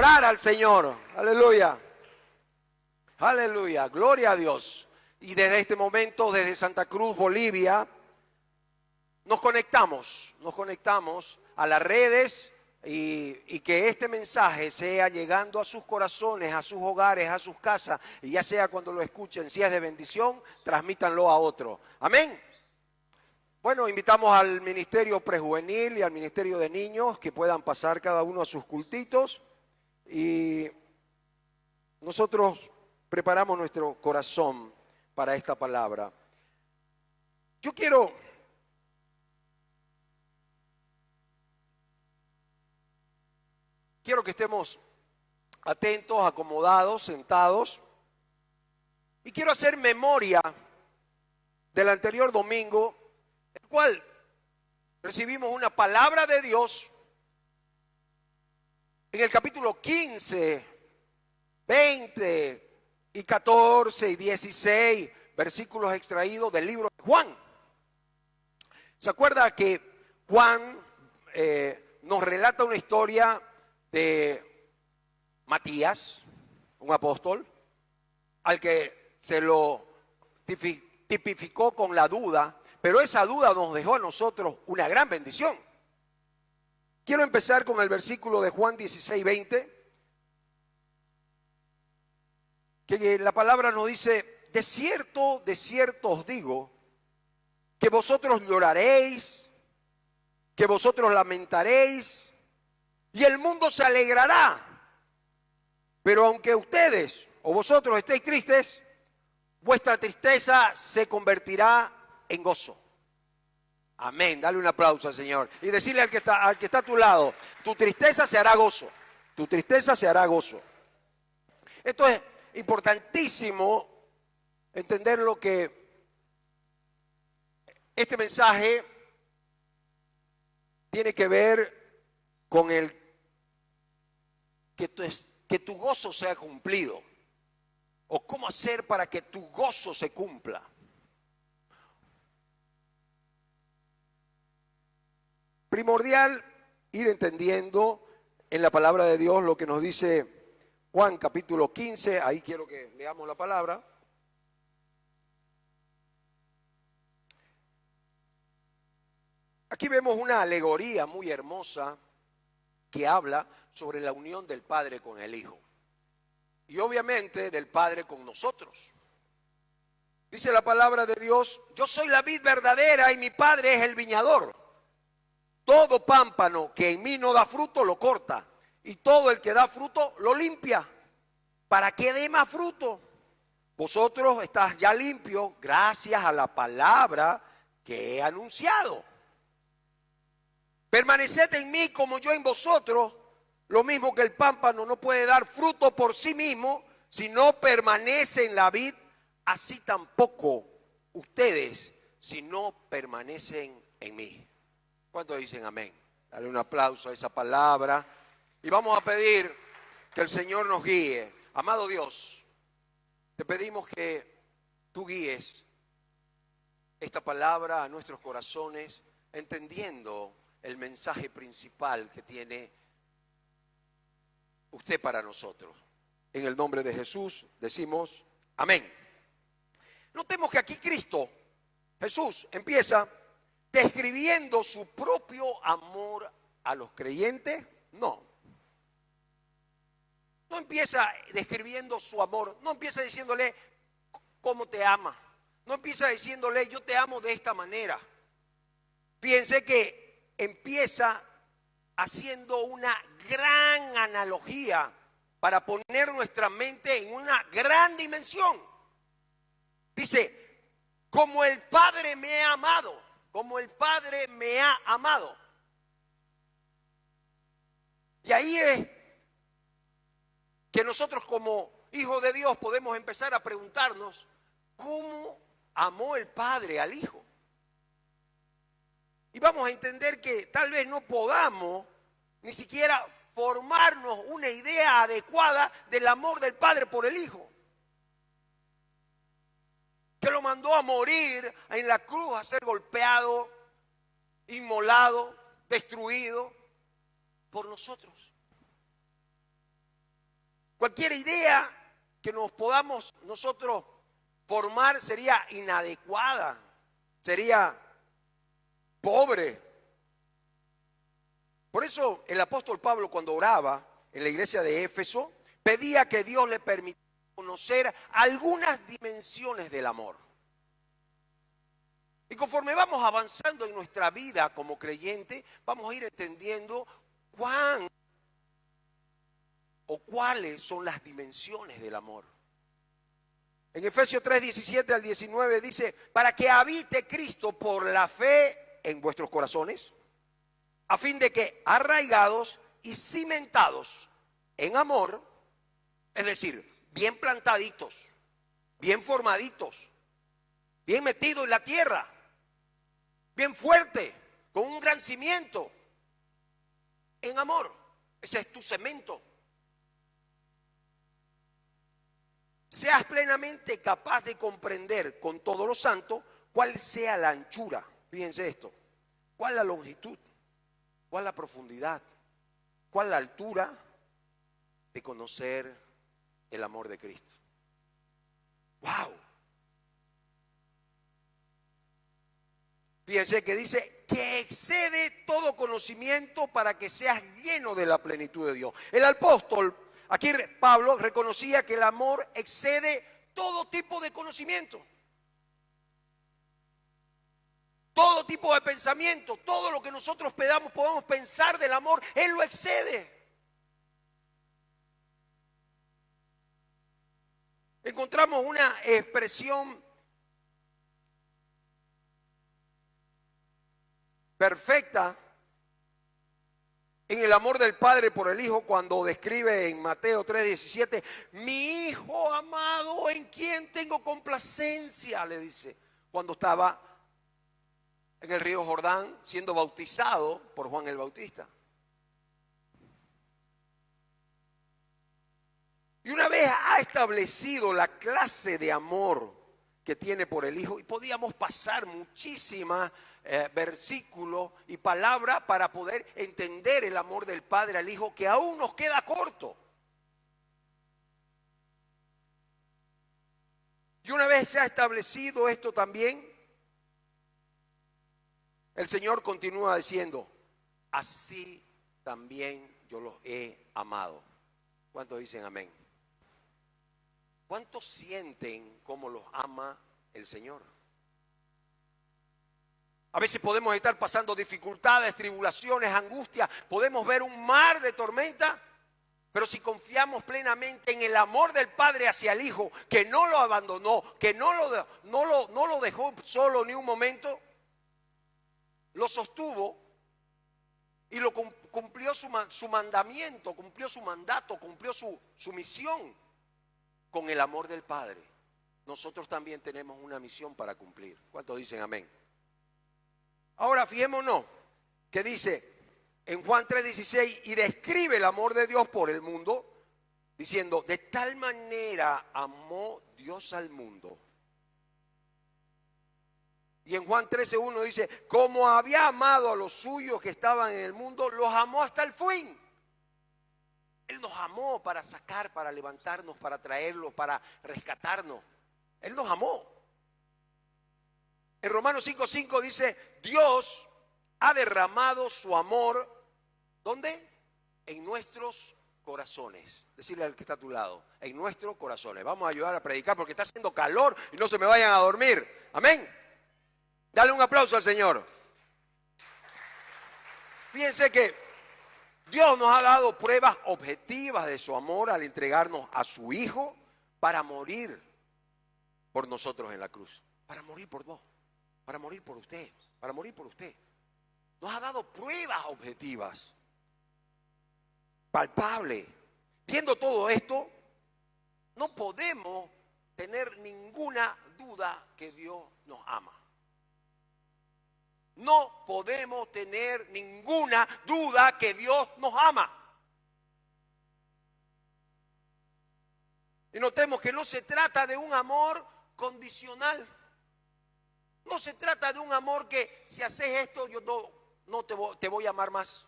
adorar al Señor. Aleluya. Aleluya. Gloria a Dios. Y desde este momento, desde Santa Cruz, Bolivia, nos conectamos a las redes y que este mensaje sea llegando a sus corazones, a sus hogares, a sus casas, y ya sea cuando lo escuchen, si es de bendición, transmítanlo a otro. Amén. Bueno, invitamos al Ministerio Prejuvenil y al Ministerio de Niños que puedan pasar cada uno a sus cultitos y nosotros preparamos nuestro corazón para esta palabra. Yo quiero que estemos atentos, acomodados, sentados, y quiero hacer memoria del anterior domingo, el cual recibimos una palabra de Dios en el capítulo 15, 20 y 14 y 16 versículos extraídos del libro de Juan. ¿Se acuerda que Juan nos relata una historia de Matías, un apóstol, al que se lo tipificó con la duda, pero esa duda nos dejó a nosotros una gran bendición? Quiero empezar con el versículo de Juan 16, 20, que la palabra nos dice: de cierto os digo, que vosotros lloraréis, que vosotros lamentaréis, y el mundo se alegrará. Pero aunque ustedes o vosotros estéis tristes, vuestra tristeza se convertirá en gozo. Amén. Dale un aplauso al Señor. Y decirle al que está a tu lado: tu tristeza se hará gozo. Tu tristeza se hará gozo. Esto es importantísimo, entender lo que este mensaje tiene que ver con el que tu gozo sea cumplido, o cómo hacer para que tu gozo se cumpla. Primordial ir entendiendo en la palabra de Dios lo que nos dice Juan capítulo 15, ahí quiero que leamos la palabra. Aquí vemos una alegoría muy hermosa que habla sobre la unión del Padre con el Hijo y obviamente del Padre con nosotros. Dice la palabra de Dios: yo soy la vid verdadera y mi Padre es el viñador. Todo pámpano que en mí no da fruto lo corta, y todo el que da fruto lo limpia, para que dé más fruto. Vosotros estáis ya limpios gracias a la palabra que he anunciado. Permaneced en mí como yo en vosotros. Lo mismo que el pámpano no puede dar fruto por sí mismo si no permanece en la vid, así tampoco ustedes si no permanecen en mí. ¿Cuántos dicen amén? Dale un aplauso a esa palabra y vamos a pedir que el Señor nos guíe. Amado Dios, te pedimos que tú guíes esta palabra a nuestros corazones, entendiendo el mensaje principal que tiene usted para nosotros. En el nombre de Jesús decimos amén. Notemos que aquí Cristo, Jesús, empieza describiendo su propio amor a los creyentes. No empieza describiendo su amor, no empieza diciéndole cómo te ama, no empieza diciéndole yo te amo de esta manera. Fíjense que empieza haciendo una gran analogía para poner nuestra mente en una gran dimensión. Dice: como el Padre me ha amado, como el Padre me ha amado. Y ahí es que nosotros como hijos de Dios podemos empezar a preguntarnos: ¿cómo amó el Padre al Hijo? Y vamos a entender que tal vez no podamos ni siquiera formarnos una idea adecuada del amor del Padre por el Hijo, que lo mandó a morir en la cruz, a ser golpeado, inmolado, destruido por nosotros. Cualquier idea que nos podamos nosotros formar sería inadecuada, sería pobre. Por eso el apóstol Pablo, cuando oraba en la iglesia de Éfeso, pedía que Dios le permitiera conocer algunas dimensiones del amor. Y conforme vamos avanzando en nuestra vida como creyente, vamos a ir entendiendo cuáles son las dimensiones del amor. En Efesios 3, 17 al 19 dice: para que habite Cristo por la fe en vuestros corazones, a fin de que, arraigados y cimentados en amor, es decir, bien plantaditos, bien formaditos, bien metidos en la tierra, bien fuerte, con un gran cimiento, en amor. Ese es tu cemento. Seas plenamente capaz de comprender con todos los santos cuál sea la anchura. Fíjense esto. ¿Cuál la longitud? ¿Cuál la profundidad? ¿Cuál la altura? De conocer el amor de Cristo. ¡Wow! Fíjense que dice que excede todo conocimiento para que seas lleno de la plenitud de Dios. El apóstol, aquí Pablo, reconocía que el amor excede todo tipo de conocimiento. Todo tipo de pensamiento, todo lo que nosotros podamos pensar del amor, Él lo excede. Encontramos una expresión perfecta en el amor del Padre por el Hijo cuando describe en Mateo 3:17, mi Hijo amado en quien tengo complacencia, le dice, cuando estaba en el río Jordán siendo bautizado por Juan el Bautista. Y una vez ha establecido la clase de amor que tiene por el Hijo, y podíamos pasar muchísimas versículos y palabras para poder entender el amor del Padre al Hijo, que aún nos queda corto. Y una vez se ha establecido esto también, el Señor continúa diciendo, así también yo los he amado. ¿Cuántos dicen amén? ¿Cuántos sienten cómo los ama el Señor? A veces podemos estar pasando dificultades, tribulaciones, angustias, podemos ver un mar de tormenta, pero si confiamos plenamente en el amor del Padre hacia el Hijo, que no lo abandonó, que no lo dejó solo ni un momento, lo sostuvo y lo cumplió su mandamiento, cumplió su mandato, cumplió su misión con el amor del Padre. Nosotros también tenemos una misión para cumplir. ¿Cuántos dicen amén? Ahora fijémonos que dice en Juan 3:16 y describe el amor de Dios por el mundo diciendo, de tal manera amó Dios al mundo. Y en Juan 13:1 dice, como había amado a los suyos que estaban en el mundo, los amó hasta el fin. Él nos amó para sacar, para levantarnos, para traerlo, para rescatarnos. Él nos amó. En Romanos 5:5 dice, Dios ha derramado su amor, ¿dónde? En nuestros corazones. Decirle al que está a tu lado, en nuestros corazones. Vamos a ayudar a predicar porque está haciendo calor y no se me vayan a dormir. Amén. Dale un aplauso al Señor. Fíjense que Dios nos ha dado pruebas objetivas de su amor al entregarnos a su Hijo para morir por nosotros en la cruz. Para morir por vos, para morir por usted, para morir por usted. Nos ha dado pruebas objetivas, palpables. Viendo todo esto, no podemos tener ninguna duda que Dios nos ama. No podemos tener ninguna duda que Dios nos ama. Y notemos que no se trata de un amor condicional. No se trata de un amor que si haces esto yo no te voy a amar más.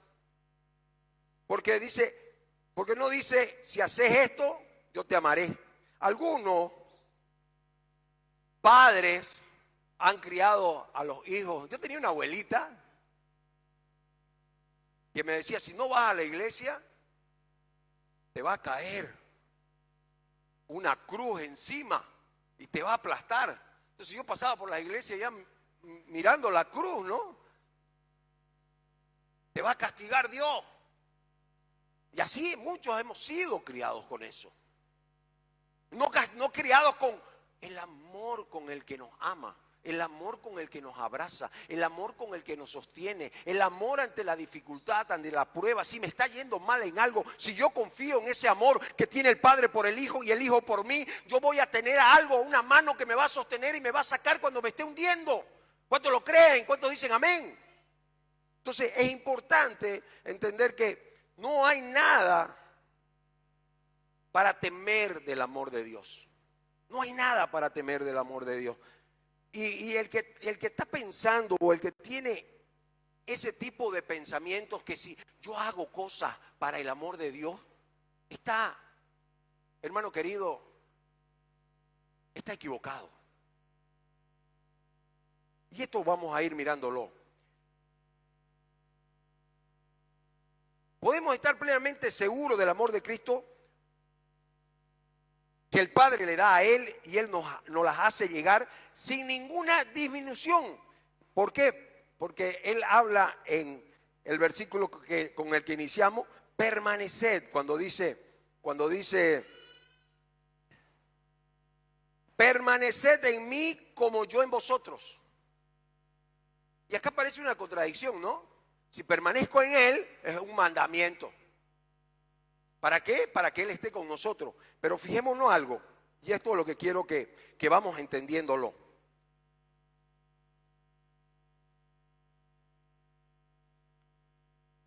Porque dice, Porque no dice, si haces esto, yo te amaré. Algunos padres han criado a los hijos. Yo tenía una abuelita que me decía, si no vas a la iglesia, te va a caer una cruz encima y te va a aplastar. Entonces yo pasaba por la iglesia ya mirando la cruz, ¿no? Te va a castigar Dios. Y así muchos hemos sido criados con eso. No criados con el amor con el que nos ama, el amor con el que nos abraza, el amor con el que nos sostiene, el amor ante la dificultad, ante la prueba. Si me está yendo mal en algo, si yo confío en ese amor que tiene el Padre por el Hijo y el Hijo por mí, yo voy a tener algo, una mano que me va a sostener y me va a sacar cuando me esté hundiendo. ¿Cuántos lo creen? ¿Cuántos dicen amén? Entonces es importante entender que no hay nada para temer del amor de Dios. No hay nada para temer del amor de Dios. Y el que está pensando o el que tiene ese tipo de pensamientos que si yo hago cosas para el amor de Dios, está, hermano querido, está equivocado. Y esto vamos a ir mirándolo. Podemos estar plenamente seguros del amor de Cristo que el Padre le da a Él y Él nos las hace llegar sin ninguna disminución. ¿Por qué? Porque Él habla en el versículo con el que iniciamos, permaneced, cuando dice, permaneced en mí como yo en vosotros. Y acá parece una contradicción, ¿no? Si permanezco en Él, es un mandamiento. ¿Para qué? Para que Él esté con nosotros. Pero fijémonos algo, y esto es lo que quiero que vamos entendiéndolo.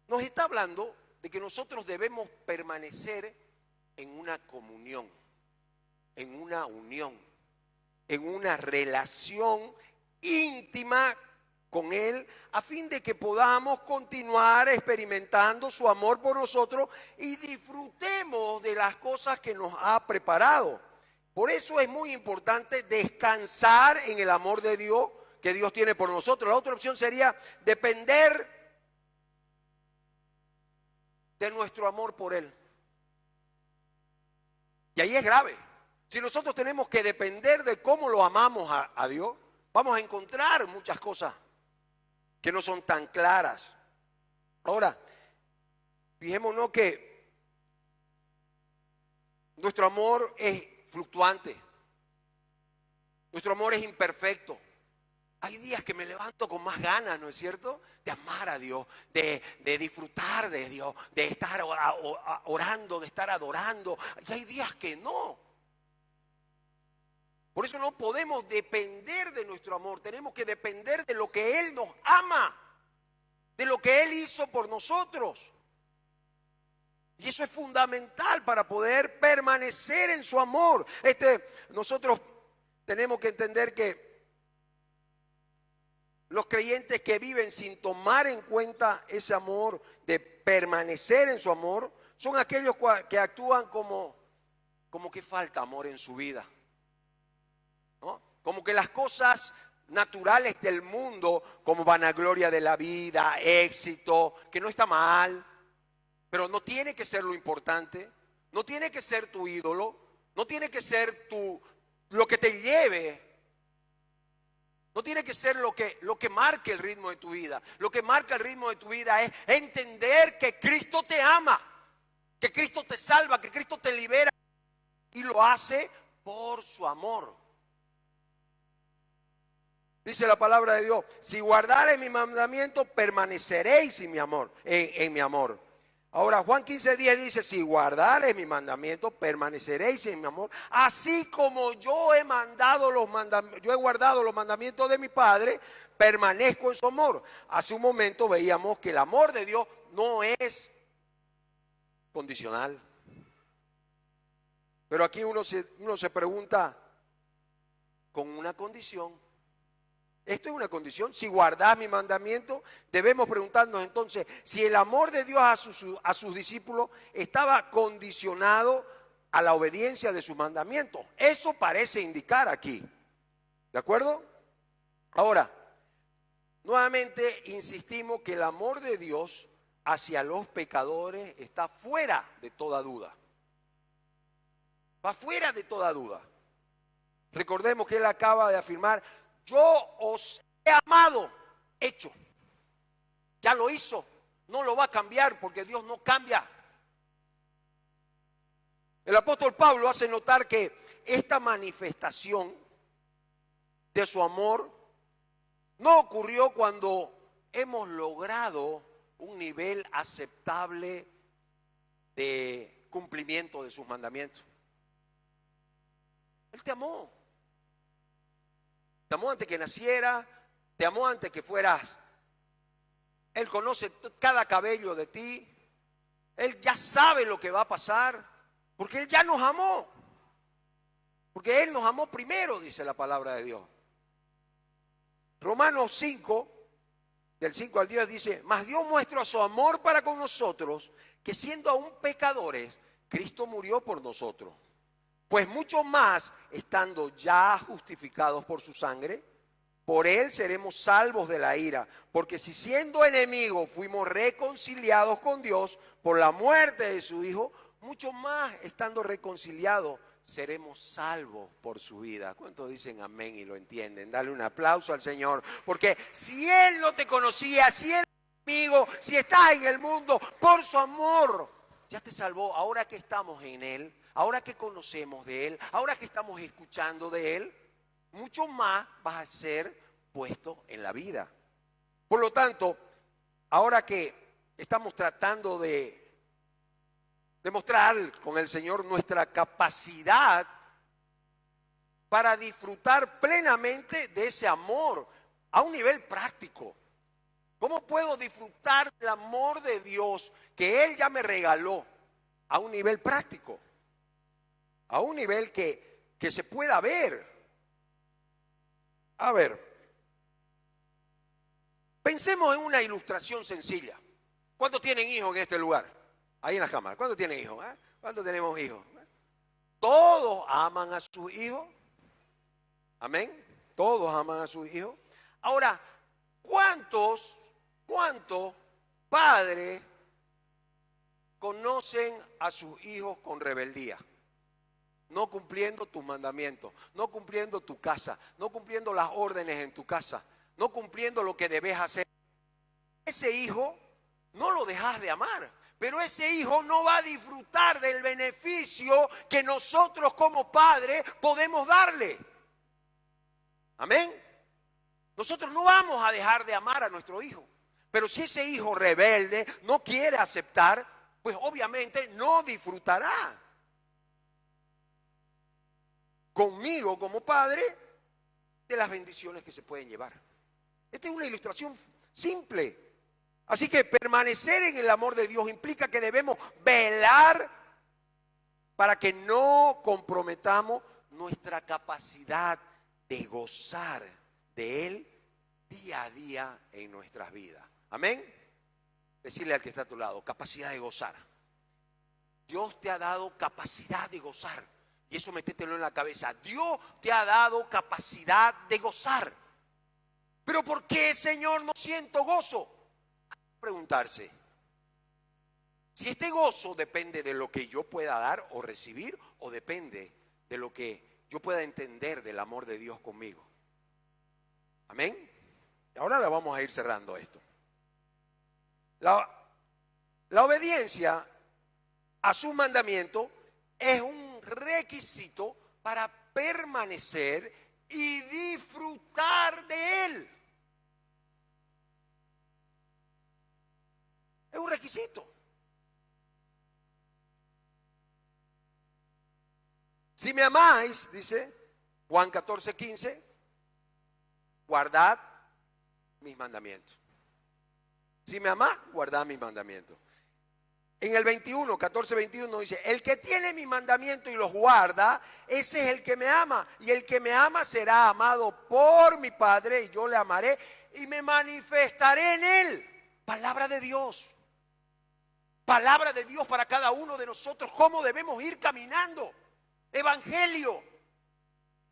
Nos está hablando de que nosotros debemos permanecer en una comunión, en una unión, en una relación íntima con Él, a fin de que podamos continuar experimentando su amor por nosotros y disfrutemos de las cosas que nos ha preparado. Por eso es muy importante descansar en el amor de Dios que Dios tiene por nosotros. La otra opción sería depender de nuestro amor por Él. Y ahí es grave. Si nosotros tenemos que depender de cómo lo amamos a Dios, vamos a encontrar muchas cosas que no son tan claras. Ahora, fijémonos que nuestro amor es fluctuante. Nuestro amor es imperfecto. Hay días que me levanto con más ganas, ¿no es cierto? De amar a Dios, de disfrutar de Dios, de estar orando, de estar adorando. Y hay días que no. Por eso no podemos depender de nuestro amor, tenemos que depender de lo que Él nos ama, de lo que Él hizo por nosotros. Y eso es fundamental para poder permanecer en su amor. Nosotros tenemos que entender que los creyentes que viven sin tomar en cuenta ese amor, de permanecer en su amor, son aquellos que actúan como que falta amor en su vida. ¿No? Como que las cosas naturales del mundo, como vanagloria de la vida, éxito, que no está mal, pero no tiene que ser lo importante, no tiene que ser tu ídolo, no tiene que ser lo que te lleve, no tiene que ser lo que marque el ritmo de tu vida. Lo que marca el ritmo de tu vida es entender que Cristo te ama, que Cristo te salva, que Cristo te libera y lo hace por su amor. Dice la palabra de Dios, si guardareis mi mandamiento, permaneceréis en mi amor, en mi amor. Ahora Juan 15:10 dice, si guardareis mi mandamiento, permaneceréis en mi amor, así como yo he guardado los mandamientos de mi Padre, permanezco en su amor. Hace un momento veíamos que el amor de Dios no es condicional. Pero aquí uno se pregunta, con una condición. Esto es una condición. Si guardás mi mandamiento, debemos preguntarnos entonces si el amor de Dios a sus discípulos estaba condicionado a la obediencia de sus mandamientos. Eso parece indicar aquí. ¿De acuerdo? Ahora, nuevamente insistimos que el amor de Dios hacia los pecadores está fuera de toda duda. Va fuera de toda duda. Recordemos que él acaba de afirmar: yo os he amado, hecho. Ya lo hizo, no lo va a cambiar porque Dios no cambia. El apóstol Pablo hace notar que esta manifestación de su amor no ocurrió cuando hemos logrado un nivel aceptable de cumplimiento de sus mandamientos. Él te amó. Te amó antes que naciera, te amó antes que fueras. Él conoce cada cabello de ti. Él ya sabe lo que va a pasar, porque Él ya nos amó. Porque Él nos amó primero, dice la palabra de Dios. Romanos 5, del 5 al 10 dice: mas Dios muestra su amor para con nosotros, que siendo aún pecadores, Cristo murió por nosotros. Pues mucho más, estando ya justificados por su sangre, por Él seremos salvos de la ira. Porque si siendo enemigos fuimos reconciliados con Dios por la muerte de su Hijo, mucho más, estando reconciliados, seremos salvos por su vida. ¿Cuántos dicen amén y lo entienden? Dale un aplauso al Señor. Porque si Él no te conocía, si eres amigo, si estás en el mundo, por su amor ya te salvó. Ahora que estamos en Él, ahora que conocemos de Él, ahora que estamos escuchando de Él, mucho más vas a ser puesto en la vida. Por lo tanto, ahora que estamos tratando de demostrar con el Señor nuestra capacidad para disfrutar plenamente de ese amor a un nivel práctico. ¿Cómo puedo disfrutar del amor de Dios que Él ya me regaló a un nivel práctico? A un nivel que se pueda ver. A ver, pensemos en una ilustración sencilla. ¿Cuántos tienen hijos en este lugar? Ahí en la cámara. ¿Cuántos tienen hijos? ¿Cuántos tenemos hijos? Todos aman a sus hijos. Amén. Todos aman a sus hijos. Ahora, ¿cuántos padres conocen a sus hijos con rebeldía? No cumpliendo tus mandamientos, no cumpliendo tu casa, no cumpliendo las órdenes en tu casa, no cumpliendo lo que debes hacer. Ese hijo no lo dejas de amar, pero ese hijo no va a disfrutar del beneficio que nosotros como padres podemos darle. Amén. Nosotros no vamos a dejar de amar a nuestro hijo, pero si ese hijo rebelde no quiere aceptar, pues obviamente no disfrutará conmigo como padre de las bendiciones que se pueden llevar. Esta es una ilustración simple. Así que permanecer en el amor de Dios implica que debemos velar para que no comprometamos nuestra capacidad de gozar de Él día a día en nuestras vidas. Amén. Decirle al que está a tu lado: capacidad de gozar. Dios te ha dado capacidad de gozar. Y eso métetelo en la cabeza. Dios te ha dado capacidad de gozar. ¿Pero por qué, Señor, no siento gozo? Hay que preguntarse. Si este gozo depende de lo que yo pueda dar o recibir, o depende de lo que yo pueda entender del amor de Dios conmigo. Amén. Y ahora le vamos a ir cerrando esto. La obediencia a su mandamiento es un requisito para permanecer y disfrutar de Él. Es un requisito. Si me amáis, dice Juan 14:15, guardad mis mandamientos. Si me amás, guardad mis mandamientos. En el 21, 14, 21 dice, el que tiene mi mandamiento y los guarda, ese es el que me ama. Y el que me ama será amado por mi Padre y yo le amaré y me manifestaré en él. Palabra de Dios. Palabra de Dios para cada uno de nosotros. Cómo debemos ir caminando. Evangelio.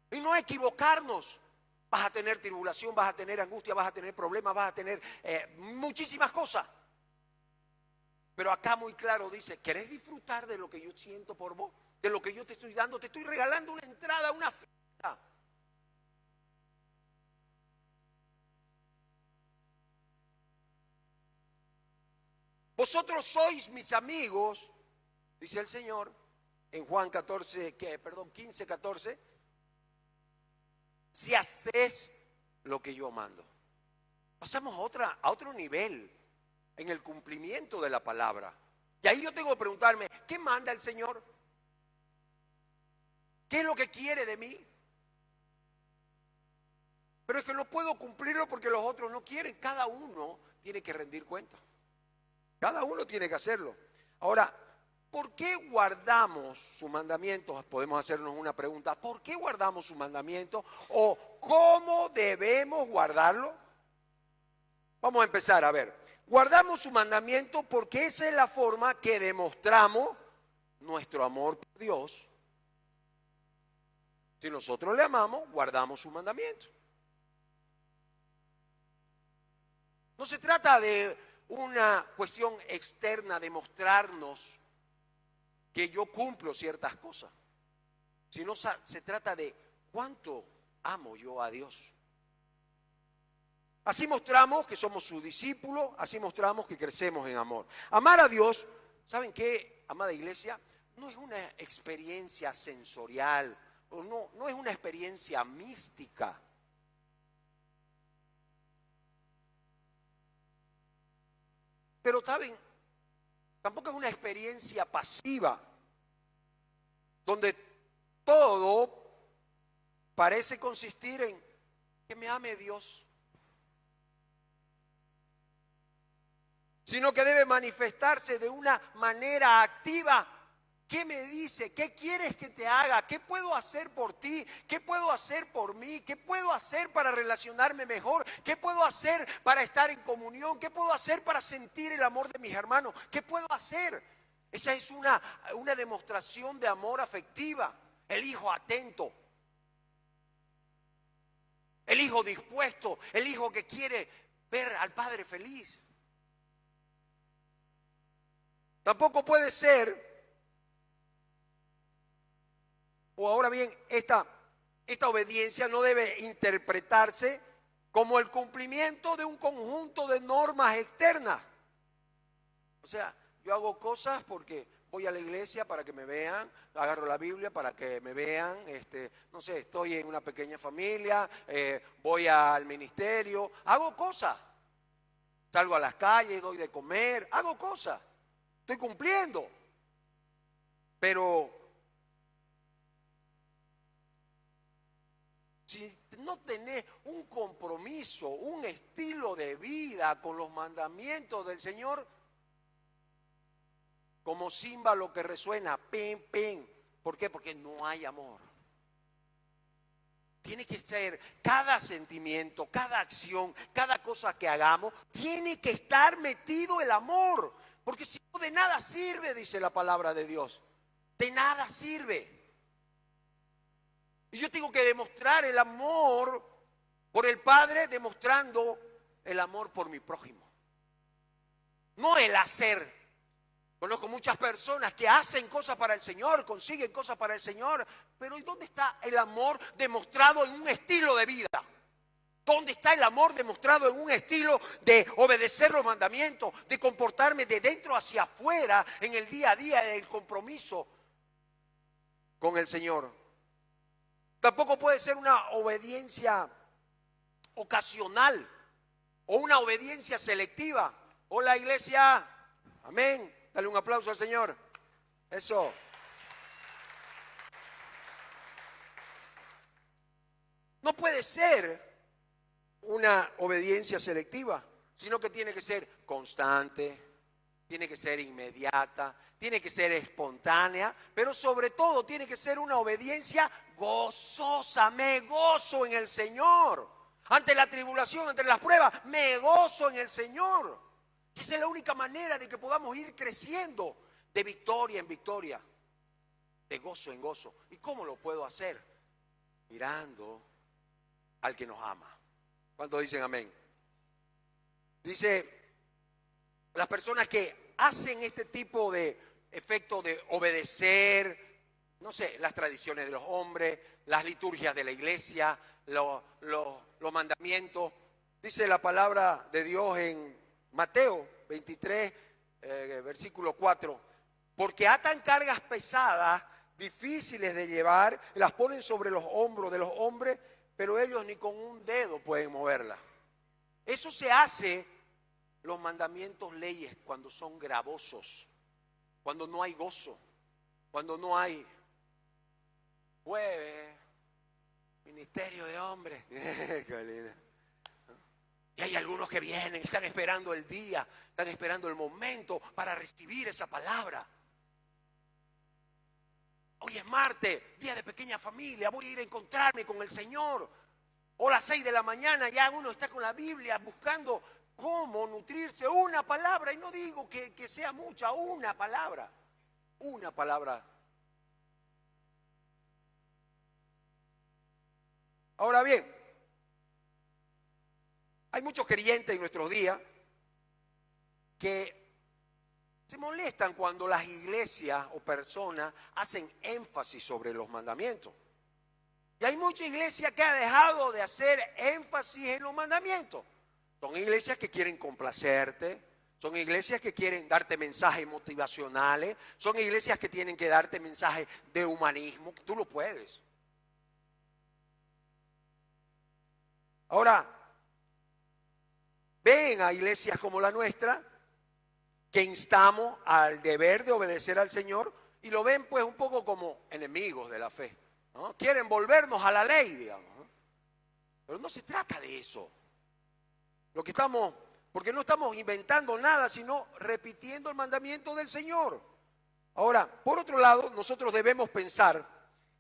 Y no equivocarnos. Vas a tener tribulación, vas a tener angustia, vas a tener problemas, vas a tener muchísimas cosas. Pero acá muy claro dice, ¿querés disfrutar de lo que yo siento por vos? De lo que yo te estoy dando, te estoy regalando una entrada, una fiesta. Vosotros sois mis amigos, dice el Señor, en Juan 15, 14, si haces lo que yo mando. Pasamos a otro nivel en el cumplimiento de la palabra. Y ahí yo tengo que preguntarme, ¿qué manda el Señor? ¿Qué es lo que quiere de mí? Pero es que no puedo cumplirlo porque los otros no quieren. Cada uno tiene que rendir cuenta. Cada uno tiene que hacerlo. Ahora, ¿por qué guardamos sus mandamientos? Podemos hacernos una pregunta. ¿Por qué guardamos sus mandamientos? ¿O cómo debemos guardarlo? Vamos a empezar a ver. Guardamos su mandamiento porque esa es la forma que demostramos nuestro amor por Dios. Si nosotros le amamos, guardamos su mandamiento. No se trata de una cuestión externa de mostrarnos que yo cumplo ciertas cosas, sino se trata de cuánto amo yo a Dios. Así mostramos que somos sus discípulos, así mostramos que crecemos en amor. Amar a Dios, ¿saben qué, amada iglesia? No es una experiencia sensorial, o no es una experiencia mística. Pero, ¿saben? Tampoco es una experiencia pasiva, donde todo parece consistir en que me ame Dios. Sino que debe manifestarse de una manera activa. ¿Qué me dice? ¿Qué quieres que te haga? ¿Qué puedo hacer por ti? ¿Qué puedo hacer por mí? ¿Qué puedo hacer para relacionarme mejor? ¿Qué puedo hacer para estar en comunión? ¿Qué puedo hacer para sentir el amor de mis hermanos? ¿Qué puedo hacer? Esa es una demostración de amor afectiva. El hijo atento. El hijo dispuesto. El hijo que quiere ver al padre feliz. Tampoco puede ser, o ahora bien, esta obediencia no debe interpretarse como el cumplimiento de un conjunto de normas externas. O sea, yo hago cosas porque voy a la iglesia para que me vean, agarro la Biblia para que me vean, no sé, estoy en una pequeña familia, voy al ministerio, hago cosas. Salgo a las calles, doy de comer, hago cosas. Estoy cumpliendo, pero si no tenés un compromiso, un estilo de vida con los mandamientos del Señor, como címbalo que resuena, pim, pim. ¿Por qué? Porque no hay amor. Tiene que ser cada sentimiento, cada acción, cada cosa que hagamos, tiene que estar metido el amor. Porque si no, de nada sirve, dice la palabra de Dios. De nada sirve. Y yo tengo que demostrar el amor por el Padre, demostrando el amor por mi prójimo. No el hacer. Conozco muchas personas que hacen cosas para el Señor, consiguen cosas para el Señor, pero ¿y dónde está el amor demostrado en un estilo de vida? ¿Dónde está el amor demostrado en un estilo de obedecer los mandamientos, de comportarme de dentro hacia afuera en el día a día del compromiso con el Señor? Tampoco puede ser una obediencia ocasional o una obediencia selectiva. Hola, iglesia, amén. Dale un aplauso al Señor. Eso. No puede ser una obediencia selectiva, sino que tiene que ser constante, tiene que ser inmediata, tiene que ser espontánea, pero sobre todo tiene que ser una obediencia gozosa. Me gozo en el Señor. Ante la tribulación, ante las pruebas, me gozo en el Señor. Esa es la única manera de que podamos ir creciendo de victoria en victoria, de gozo en gozo. ¿Y cómo lo puedo hacer? Mirando al que nos ama. ¿Cuántos dicen amén? Dice, las personas que hacen este tipo de efecto de obedecer, no sé, las tradiciones de los hombres, las liturgias de la iglesia, los mandamientos. Dice la palabra de Dios en Mateo 23, versículo 4. Porque atan cargas pesadas, difíciles de llevar, las ponen sobre los hombros de los hombres, pero ellos ni con un dedo pueden moverlas. Eso se hace, los mandamientos, leyes, cuando son gravosos, cuando no hay gozo, cuando no hay jueves, ministerio de hombres. Y hay algunos que vienen, están esperando el día, están esperando el momento para recibir esa palabra. Hoy es martes, día de pequeña familia, voy a ir a encontrarme con el Señor. O a las 6 de la mañana ya uno está con la Biblia buscando cómo nutrirse. Una palabra, y no digo que sea mucha, una palabra. Una palabra. Ahora bien, hay muchos creyentes en nuestros días que se molestan cuando las iglesias o personas hacen énfasis sobre los mandamientos. Y hay mucha iglesia que ha dejado de hacer énfasis en los mandamientos. Son iglesias que quieren complacerte, son iglesias que quieren darte mensajes motivacionales, son iglesias que tienen que darte mensajes de humanismo, que tú lo puedes. Ahora, ven a iglesias como la nuestra, que instamos al deber de obedecer al Señor, y lo ven pues un poco como enemigos de la fe, ¿no? Quieren volvernos a la ley, digamos, ¿no? Pero no se trata de eso. Porque no estamos inventando nada, sino repitiendo el mandamiento del Señor. Ahora, por otro lado, nosotros debemos pensar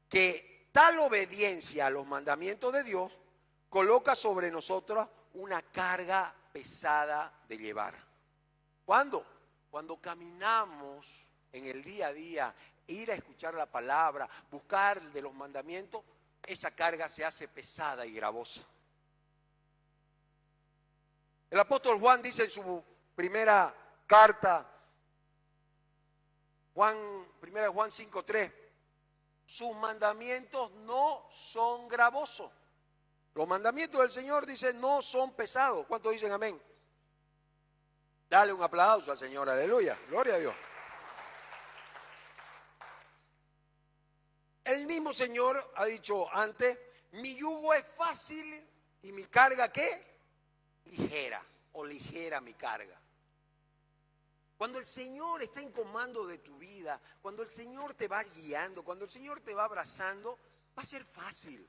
que tal obediencia a los mandamientos de Dios coloca sobre nosotros una carga pesada de llevar. ¿Cuándo? Cuando caminamos en el día a día, ir a escuchar la palabra, buscar de los mandamientos, esa carga se hace pesada y gravosa. El apóstol Juan dice en su primera carta, primera de Juan 5:3, sus mandamientos no son gravosos. Los mandamientos del Señor, dice, no son pesados. ¿Cuántos dicen amén? Dale un aplauso al Señor, aleluya, gloria a Dios. El mismo Señor ha dicho antes, mi yugo es fácil y mi carga, ¿qué? Ligera, o ligera mi carga. Cuando el Señor está en comando de tu vida, cuando el Señor te va guiando, cuando el Señor te va abrazando, va a ser fácil.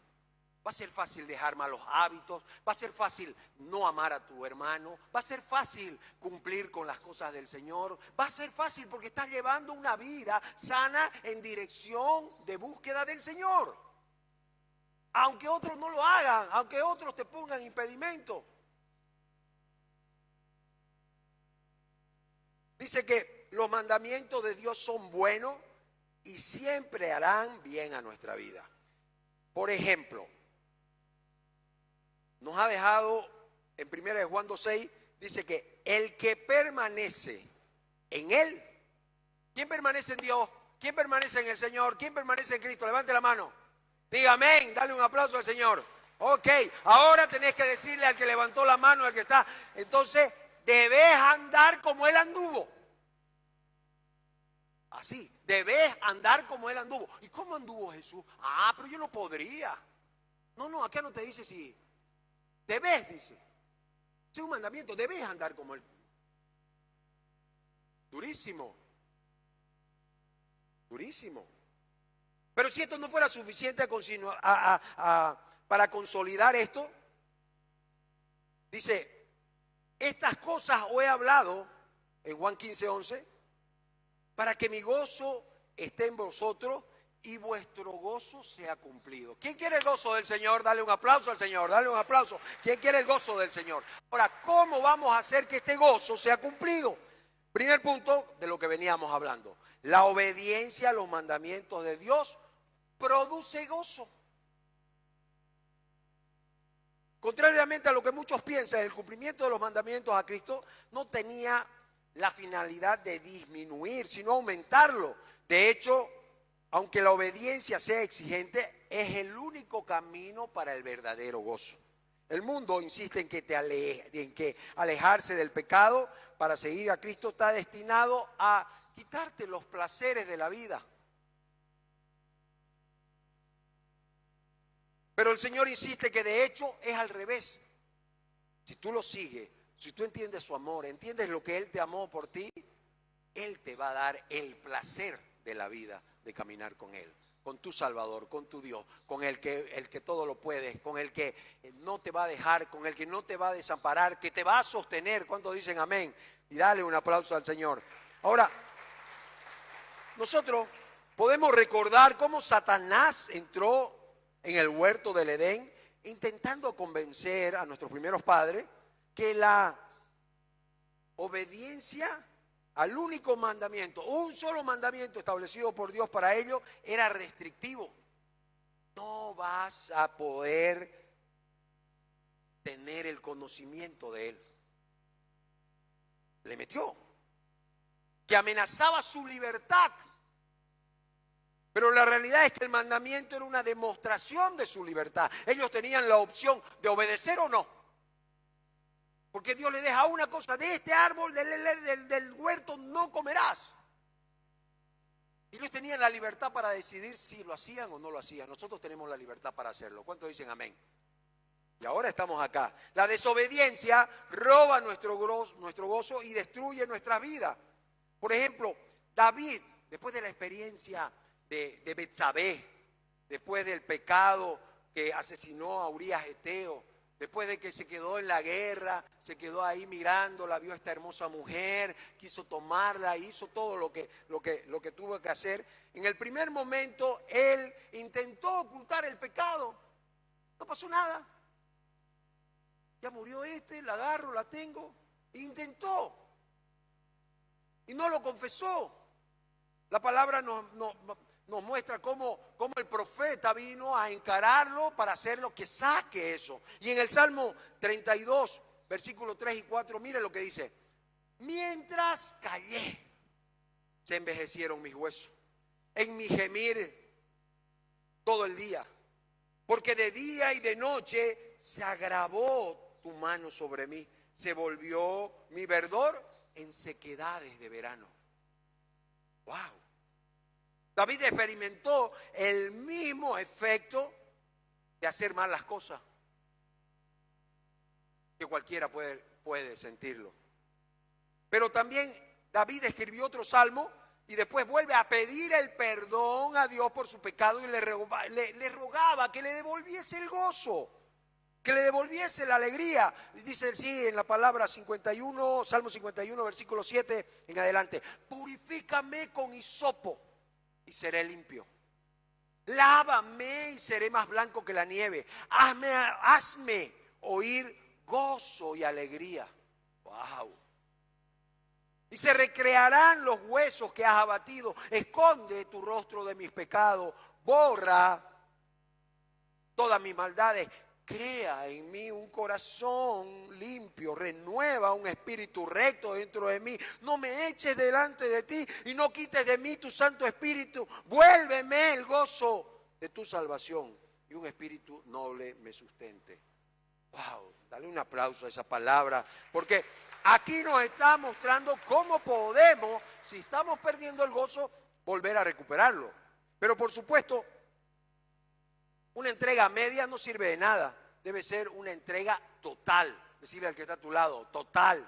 Va a ser fácil dejar malos hábitos, va a ser fácil no amar a tu hermano, va a ser fácil cumplir con las cosas del Señor, va a ser fácil porque estás llevando una vida sana en dirección de búsqueda del Señor. Aunque otros no lo hagan, aunque otros te pongan impedimento. Dice que los mandamientos de Dios son buenos y siempre harán bien a nuestra vida. Por ejemplo, nos ha dejado en 1 de Juan 2:6, dice que el que permanece en Él, ¿quién permanece en Dios? ¿Quién permanece en el Señor? ¿Quién permanece en Cristo? Levante la mano. Diga amén, dale un aplauso al Señor. Ok, ahora tenés que decirle al que levantó la mano, al que está. Entonces, debes andar como Él anduvo. Así, debes andar como Él anduvo. ¿Y cómo anduvo Jesús? Ah, pero yo no podría. No, acá no te dice si... Debes, dice. Es un mandamiento, debes andar como Él. Durísimo. Durísimo. Pero si esto no fuera suficiente para consolidar esto, dice, estas cosas os he hablado en Juan 15:11, para que mi gozo esté en vosotros y vuestro gozo sea cumplido. ¿Quién quiere el gozo del Señor? Dale un aplauso al Señor, dale un aplauso. ¿Quién quiere el gozo del Señor? Ahora, ¿cómo vamos a hacer que este gozo sea cumplido? Primer punto de lo que veníamos hablando. La obediencia a los mandamientos de Dios produce gozo. Contrariamente a lo que muchos piensan, el cumplimiento de los mandamientos a Cristo no tenía la finalidad de disminuir, sino aumentarlo. De hecho, aunque la obediencia sea exigente, es el único camino para el verdadero gozo. El mundo insiste en que alejarse del pecado para seguir a Cristo está destinado a quitarte los placeres de la vida. Pero el Señor insiste que de hecho es al revés. Si tú lo sigues, si tú entiendes su amor, entiendes lo que Él te amó por ti, Él te va a dar el placer de la vida, de caminar con Él, con tu Salvador, con tu Dios, con el que todo lo puede, con el que no te va a dejar, con el que no te va a desamparar, que te va a sostener. ¿Cuántos dicen amén? Y dale un aplauso al Señor. Ahora, nosotros podemos recordar cómo Satanás entró en el huerto del Edén, intentando convencer a nuestros primeros padres que la obediencia al único mandamiento, un solo mandamiento establecido por Dios para ellos, era restrictivo. No vas a poder tener el conocimiento de Él. Le metió, que amenazaba su libertad. Pero la realidad es que el mandamiento era una demostración de su libertad. Ellos tenían la opción de obedecer o no. Porque Dios le deja una cosa: de este árbol del huerto no comerás. Ellos tenían la libertad para decidir si lo hacían o no lo hacían. Nosotros tenemos la libertad para hacerlo. ¿Cuántos dicen amén? Y ahora estamos acá. La desobediencia roba nuestro gozo y destruye nuestra vida. Por ejemplo, David, después de la experiencia de Betsabé, después del pecado que asesinó a Urías Eteo, después de que se quedó en la guerra, se quedó ahí mirándola, vio a esta hermosa mujer, quiso tomarla, hizo todo lo que tuvo que hacer. En el primer momento él intentó ocultar el pecado, no pasó nada. Ya murió la agarro, la tengo. Intentó y no lo confesó. La palabra nos muestra cómo el profeta vino a encararlo para hacerlo que saque eso. Y en el Salmo 32, versículos 3 y 4, mire lo que dice: mientras callé, se envejecieron mis huesos, en mi gemir todo el día, porque de día y de noche se agravó tu mano sobre mí, se volvió mi verdor en sequedades de verano. ¡Wow! David experimentó el mismo efecto de hacer mal las cosas, que cualquiera puede sentirlo. Pero también David escribió otro salmo y después vuelve a pedir el perdón a Dios por su pecado y le rogaba que le devolviese el gozo, que le devolviese la alegría. Dice así en la palabra 51, Salmo 51, versículo 7 en adelante: purifícame con hisopo y seré limpio. Lávame y seré más blanco que la nieve. Hazme oír gozo y alegría. Wow. Y se recrearán los huesos que has abatido. Esconde tu rostro de mis pecados. Borra todas mis maldades. Crea en mí un corazón limpio, renueva un espíritu recto dentro de mí. No me eches delante de ti y no quites de mí tu Santo Espíritu. Vuélveme el gozo de tu salvación y un espíritu noble me sustente. Wow, dale un aplauso a esa palabra, porque aquí nos está mostrando cómo podemos, si estamos perdiendo el gozo, volver a recuperarlo. Pero por supuesto, una entrega media no sirve de nada. Debe ser una entrega total. Decirle al que está a tu lado: total.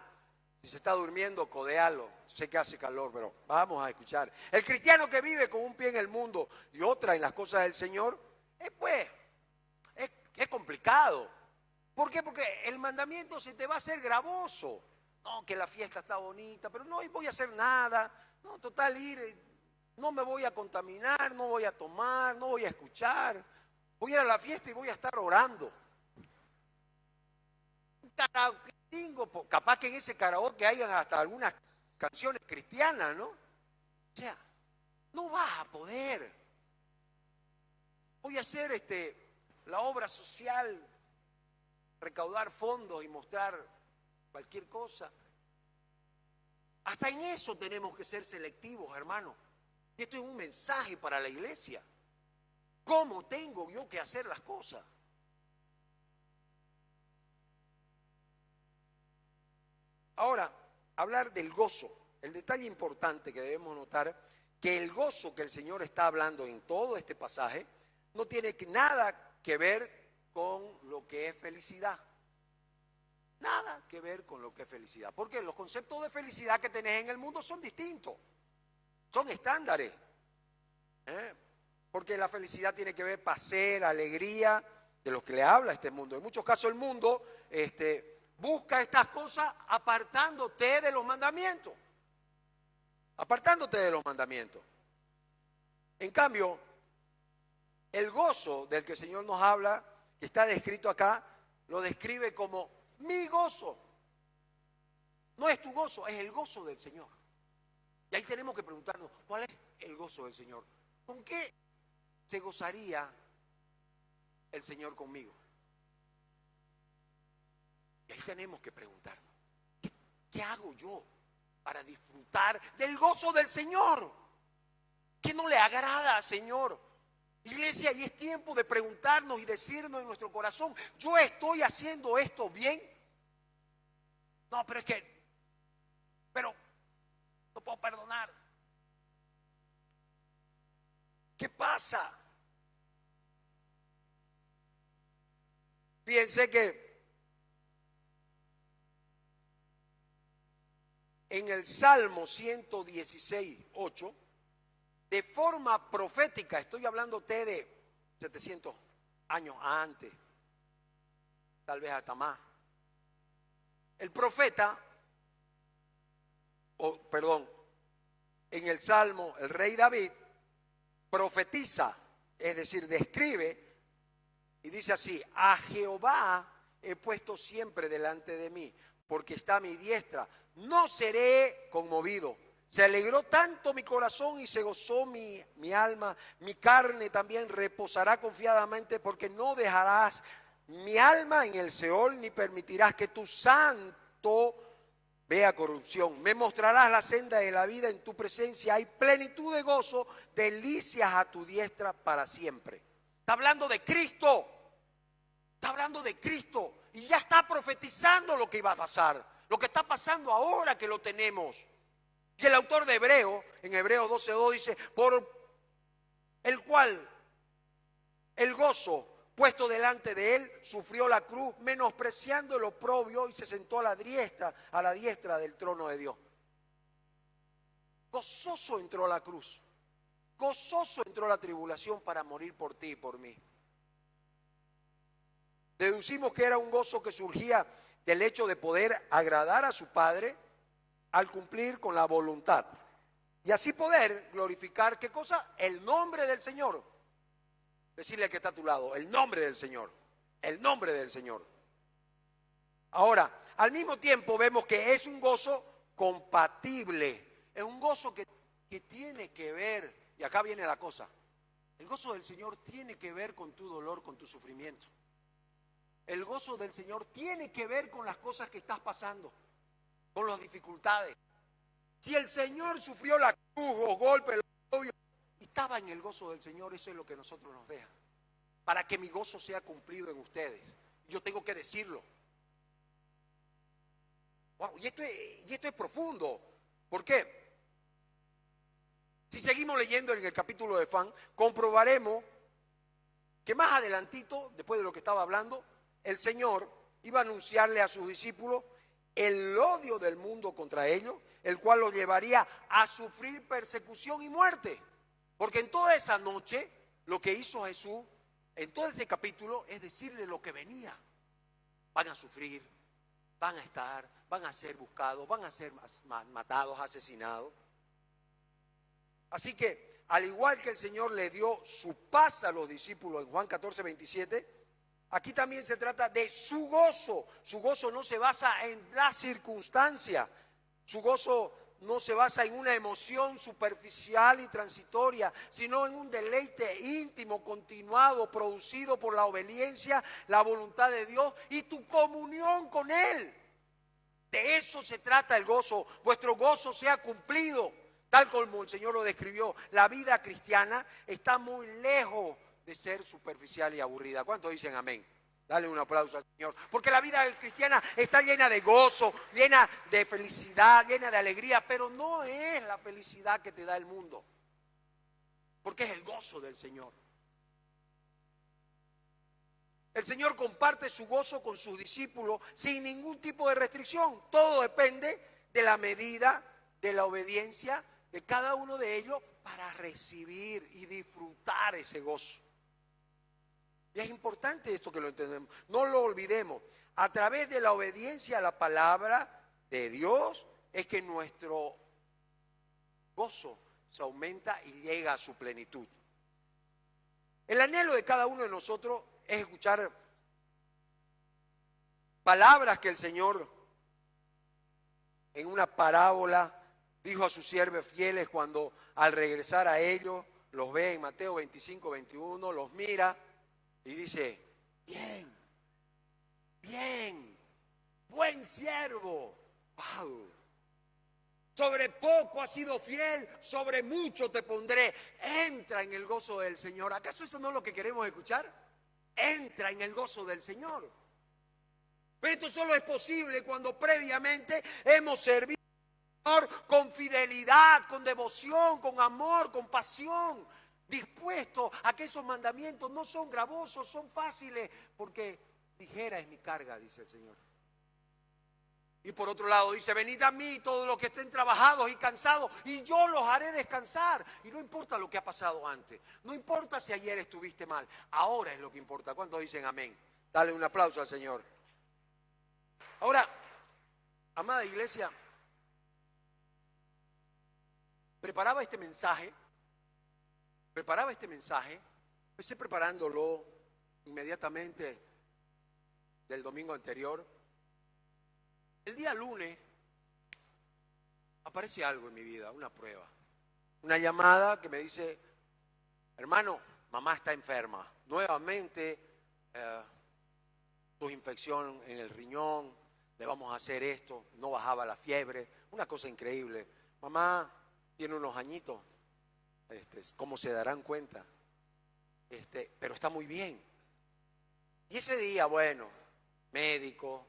Si se está durmiendo, codéalo. Sé que hace calor, pero vamos a escuchar. El cristiano que vive con un pie en el mundo y otra en las cosas del Señor, es complicado. ¿Por qué? Porque el mandamiento se te va a hacer gravoso. No, que la fiesta está bonita, pero no voy a hacer nada. No, total, no me voy a contaminar, no voy a tomar, no voy a escuchar. Voy a ir a la fiesta y voy a estar orando. Un karaoke, capaz que en ese karaoke hayan hasta algunas canciones cristianas, ¿no? O sea, no vas a poder. Voy a hacer la obra social, recaudar fondos y mostrar cualquier cosa. Hasta en eso tenemos que ser selectivos, hermano. Y esto es un mensaje para la iglesia. ¿Cómo tengo yo que hacer las cosas? Ahora, hablar del gozo. El detalle importante que debemos notar, que el gozo que el Señor está hablando en todo este pasaje, no tiene nada que ver con lo que es felicidad. Nada que ver con lo que es felicidad. Porque los conceptos de felicidad que tenés en el mundo son distintos. Son estándares. Porque la felicidad tiene que ver placer, alegría, de lo que le habla este mundo. En muchos casos el mundo busca estas cosas apartándote de los mandamientos. Apartándote de los mandamientos. En cambio, el gozo del que el Señor nos habla, que está descrito acá, lo describe como mi gozo. No es tu gozo, es el gozo del Señor. Y ahí tenemos que preguntarnos, ¿cuál es el gozo del Señor? ¿Con qué se gozaría el Señor conmigo? Y ahí tenemos que preguntarnos, ¿qué hago yo para disfrutar del gozo del Señor? ¿Qué no le agrada al Señor? Iglesia, y es tiempo de preguntarnos y decirnos en nuestro corazón, ¿yo estoy haciendo esto bien? No, pero no puedo perdonar. ¿Qué pasa? Fíjense que en el Salmo 116, 8, de forma profética, estoy hablándote de 700 años antes, tal vez hasta más. El profeta, en el Salmo, el rey David profetiza, es decir, describe y dice así: a Jehová he puesto siempre delante de mí, porque está a mi diestra, no seré conmovido. Se alegró tanto mi corazón y se gozó mi alma, mi carne también reposará confiadamente, porque no dejarás mi alma en el Seol, ni permitirás que tu santo vea corrupción. Me mostrarás la senda de la vida, en tu presencia hay plenitud de gozo, delicias a tu diestra para siempre. Está hablando de Cristo, está hablando de Cristo, y ya está profetizando lo que iba a pasar, lo que está pasando ahora que lo tenemos. Y el autor de Hebreo, en Hebreo 12:2 dice, por el cual el gozo puesto delante de él sufrió la cruz, menospreciando el oprobio, y se sentó a la diestra del trono de Dios. Gozoso entró a la cruz, gozoso entró a la tribulación para morir por ti y por mí. Deducimos que era un gozo que surgía del hecho de poder agradar a su Padre al cumplir con la voluntad y así poder glorificar, ¿qué cosa? El nombre del Señor. Decirle al que está a tu lado, el nombre del Señor, el nombre del Señor. Ahora, al mismo tiempo vemos que es un gozo compatible, es un gozo que tiene que ver, y acá viene la cosa, el gozo del Señor tiene que ver con tu dolor, con tu sufrimiento. El gozo del Señor tiene que ver con las cosas que estás pasando, con las dificultades. Si el Señor sufrió la cruz o golpe, y estaba en el gozo del Señor, eso es lo que nosotros nos deja. Para que mi gozo sea cumplido en ustedes. Yo tengo que decirlo. Wow, y esto es profundo. ¿Por qué? Si seguimos leyendo en el capítulo de Juan, comprobaremos que más adelantito, después de lo que estaba hablando, el Señor iba a anunciarle a sus discípulos el odio del mundo contra ellos, el cual los llevaría a sufrir persecución y muerte. Porque en toda esa noche, lo que hizo Jesús, en todo este capítulo, es decirle lo que venía. Van a sufrir, van a ser buscados, van a ser matados, asesinados. Así que, al igual que el Señor le dio su paz a los discípulos en Juan 14, 27, aquí también se trata de su gozo. Su gozo no se basa en la circunstancia. Su gozo no se basa en una emoción superficial y transitoria, sino en un deleite íntimo, continuado, producido por la obediencia, la voluntad de Dios y tu comunión con Él. De eso se trata el gozo. Vuestro gozo sea cumplido, tal como el Señor lo describió. La vida cristiana está muy lejos de ser superficial y aburrida. ¿Cuántos dicen amén? Dale un aplauso al Señor. Porque la vida cristiana está llena de gozo, llena de felicidad, llena de alegría, pero no es la felicidad que te da el mundo. Porque es el gozo del Señor. El Señor comparte su gozo con sus discípulos sin ningún tipo de restricción. Todo depende de la medida, de la obediencia de cada uno de ellos para recibir y disfrutar ese gozo. Y es importante esto que lo entendemos. No lo olvidemos. A través de la obediencia a la palabra de Dios es que nuestro gozo se aumenta y llega a su plenitud. El anhelo de cada uno de nosotros es escuchar palabras que el Señor en una parábola dijo a sus siervos fieles cuando al regresar a ellos los ve en Mateo 25, 21, los mira y dice: bien, bien, buen siervo. Wow. Sobre poco has sido fiel, sobre mucho te pondré. Entra en el gozo del Señor. ¿Acaso eso no es lo que queremos escuchar? Entra en el gozo del Señor. Pero esto solo es posible cuando previamente hemos servido al Señor con fidelidad, con devoción, con amor, con pasión, dispuesto a que esos mandamientos no son gravosos, son fáciles, porque ligera es mi carga, dice el Señor. Y por otro lado dice: venid a mí todos los que estén trabajados y cansados, y yo los haré descansar. Y no importa lo que ha pasado antes, no importa si ayer estuviste mal, ahora es lo que importa. ¿Cuántos dicen amén? Dale un aplauso al Señor. Ahora, amada iglesia, preparaba este mensaje, empecé preparándolo inmediatamente del domingo anterior. El día lunes aparece algo en mi vida, una prueba, una llamada que me dice: hermano, mamá está enferma, nuevamente tuvo infección en el riñón, le vamos a hacer esto, no bajaba la fiebre, una cosa increíble. Mamá tiene unos añitos, como se darán cuenta, pero está muy bien. Y ese día, bueno, médico,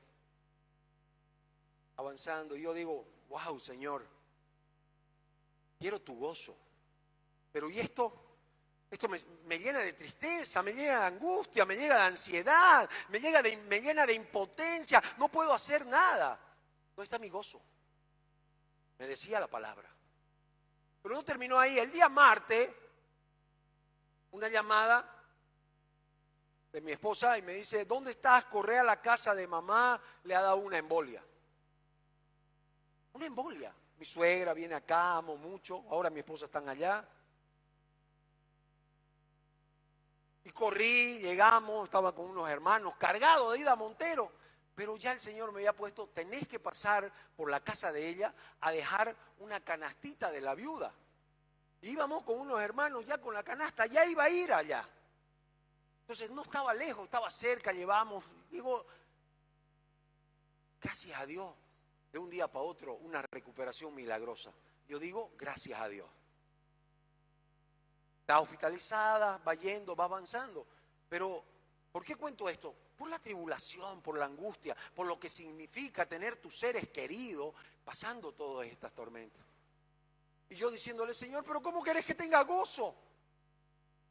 avanzando, yo digo: wow, Señor, quiero tu gozo. Pero ¿y esto? Esto me llena de tristeza, me llena de angustia, me llena de ansiedad, me llena de impotencia, no puedo hacer nada. ¿Dónde está mi gozo? Me decía la palabra. Pero no terminó ahí. El día martes, una llamada de mi esposa y me dice: ¿dónde estás? Corre a la casa de mamá, le ha dado una embolia. Una embolia. Mi suegra viene acá, amo mucho, ahora mi esposa están allá. Y corrí, llegamos, estaba con unos hermanos, cargado de ida a Montero. Pero ya el Señor me había puesto: tenés que pasar por la casa de ella a dejar una canastita de la viuda. Y íbamos con unos hermanos ya con la canasta, ya iba a ir allá. Entonces no estaba lejos, estaba cerca, llevamos. Digo, gracias a Dios, de un día para otro, una recuperación milagrosa. Yo digo, gracias a Dios. Está hospitalizada, va yendo, va avanzando. Pero, ¿por qué cuento esto? Por la tribulación, por la angustia, por lo que significa tener tus seres queridos pasando todas estas tormentas. Y yo diciéndole: Señor, pero ¿cómo querés que tenga gozo?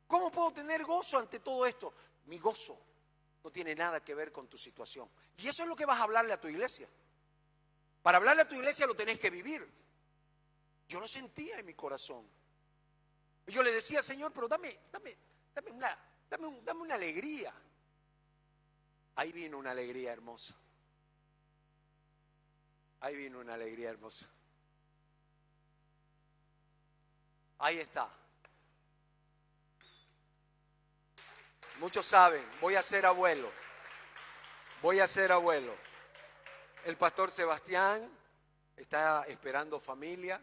¿Cómo puedo tener gozo ante todo esto? Mi gozo no tiene nada que ver con tu situación. Y eso es lo que vas a hablarle a tu iglesia. Para hablarle a tu iglesia lo tenés que vivir. Yo lo sentía en mi corazón. Y yo le decía: Señor, pero dame una alegría. Ahí vino una alegría hermosa. Ahí vino una alegría hermosa. Ahí está. Muchos saben, voy a ser abuelo. Voy a ser abuelo. El pastor Sebastián está esperando familia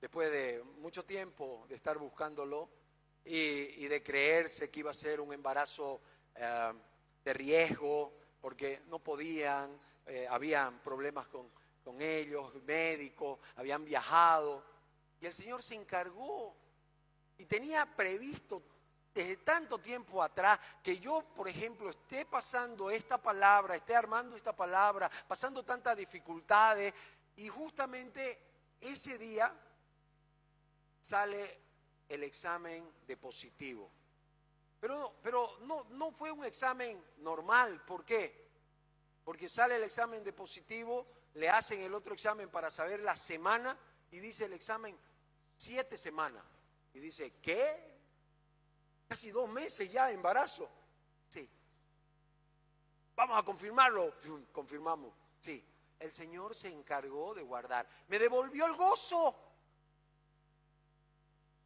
después de mucho tiempo de estar buscándolo y de creerse que iba a ser un embarazo de riesgo porque no podían, habían problemas con ellos, médicos, habían viajado y el Señor se encargó y tenía previsto desde tanto tiempo atrás que yo, por ejemplo, esté pasando esta palabra, esté armando esta palabra, pasando tantas dificultades y justamente ese día sale el examen de positivo. Pero no fue un examen normal. ¿Por qué? Porque sale el examen de positivo, le hacen el otro examen para saber la semana y dice el examen 7 semanas. Y dice, ¿qué? Casi 2 meses ya de embarazo. Sí. Vamos a confirmarlo. Confirmamos. Sí. El Señor se encargó de guardar. Me devolvió el gozo.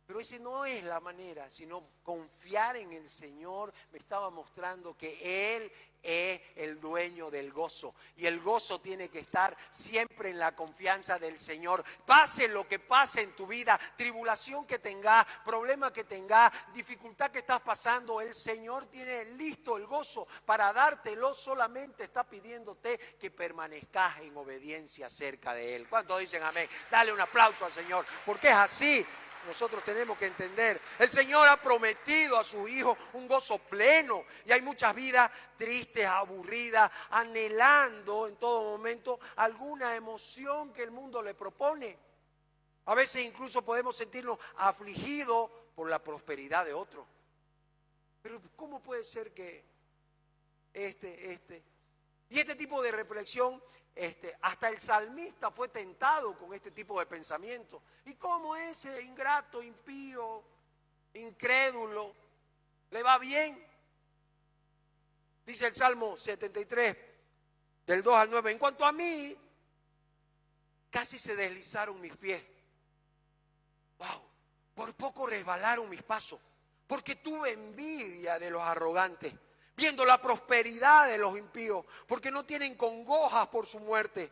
Pero esa no es la manera, sino confiar en el Señor. Me estaba mostrando que Él es el dueño del gozo. Y el gozo tiene que estar siempre en la confianza del Señor. Pase lo que pase en tu vida, tribulación que tengas, problema que tengas, dificultad que estás pasando, el Señor tiene listo el gozo para dártelo. Solamente está pidiéndote que permanezcas en obediencia cerca de Él. ¿Cuántos dicen amén? Dale un aplauso al Señor, porque es así. Nosotros tenemos que entender, el Señor ha prometido a sus hijos un gozo pleno y hay muchas vidas tristes, aburridas, anhelando en todo momento alguna emoción que el mundo le propone. A veces incluso podemos sentirnos afligidos por la prosperidad de otros. Pero ¿cómo puede ser que y este tipo de reflexión, hasta el salmista fue tentado con este tipo de pensamiento? ¿Y cómo ese ingrato, impío, incrédulo, le va bien? Dice el Salmo 73, del 2 al 9, en cuanto a mí, casi se deslizaron mis pies. ¡Wow! Por poco resbalaron mis pasos, porque tuve envidia de los arrogantes, viendo la prosperidad de los impíos, porque no tienen congojas por su muerte,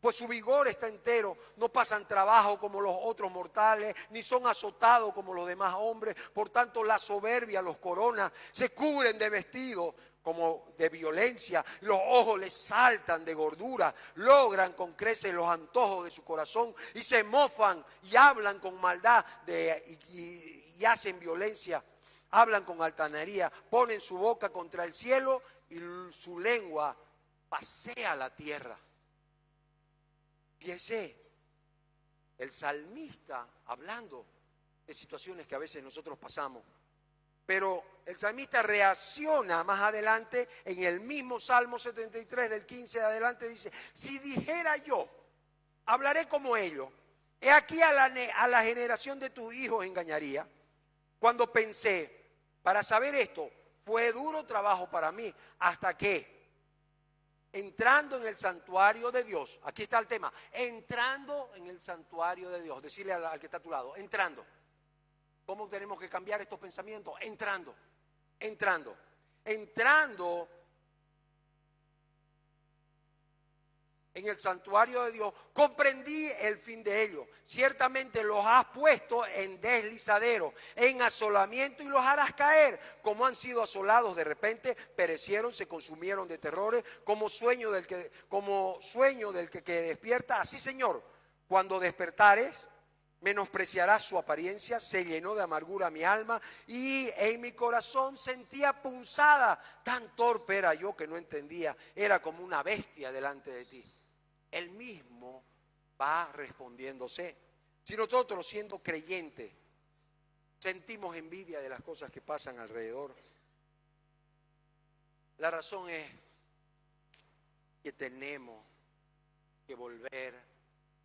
pues su vigor está entero, no pasan trabajo como los otros mortales, ni son azotados como los demás hombres. Por tanto, la soberbia los corona, se cubren de vestido como de violencia, los ojos les saltan de gordura, logran con creces los antojos de su corazón y se mofan y hablan con maldad y hacen violencia. Hablan con altanería, ponen su boca contra el cielo y su lengua pasea la tierra. Fíjese, el salmista hablando de situaciones que a veces nosotros pasamos. Pero el salmista reacciona más adelante en el mismo Salmo 73 del 15 de adelante, dice, si dijera yo, hablaré como ellos, he aquí a la generación de tus hijos engañaría. Cuando pensé, para saber esto, fue duro trabajo para mí, hasta que, entrando en el santuario de Dios, aquí está el tema, entrando en el santuario de Dios, decirle al que está a tu lado, entrando. ¿Cómo tenemos que cambiar estos pensamientos? Entrando en el santuario de Dios, comprendí el fin de ellos. Ciertamente los has puesto en deslizadero, en asolamiento, y los harás caer. Como han sido asolados de repente, perecieron, se consumieron de terrores, como sueño del que despierta. Así, Señor, cuando despertares, menospreciarás su apariencia. Se llenó de amargura mi alma y en mi corazón sentía punzada. Tan torpe era yo que no entendía. Era como una bestia delante de ti. Él mismo va respondiéndose. Si nosotros, siendo creyentes, sentimos envidia de las cosas que pasan alrededor, la razón es que tenemos que volver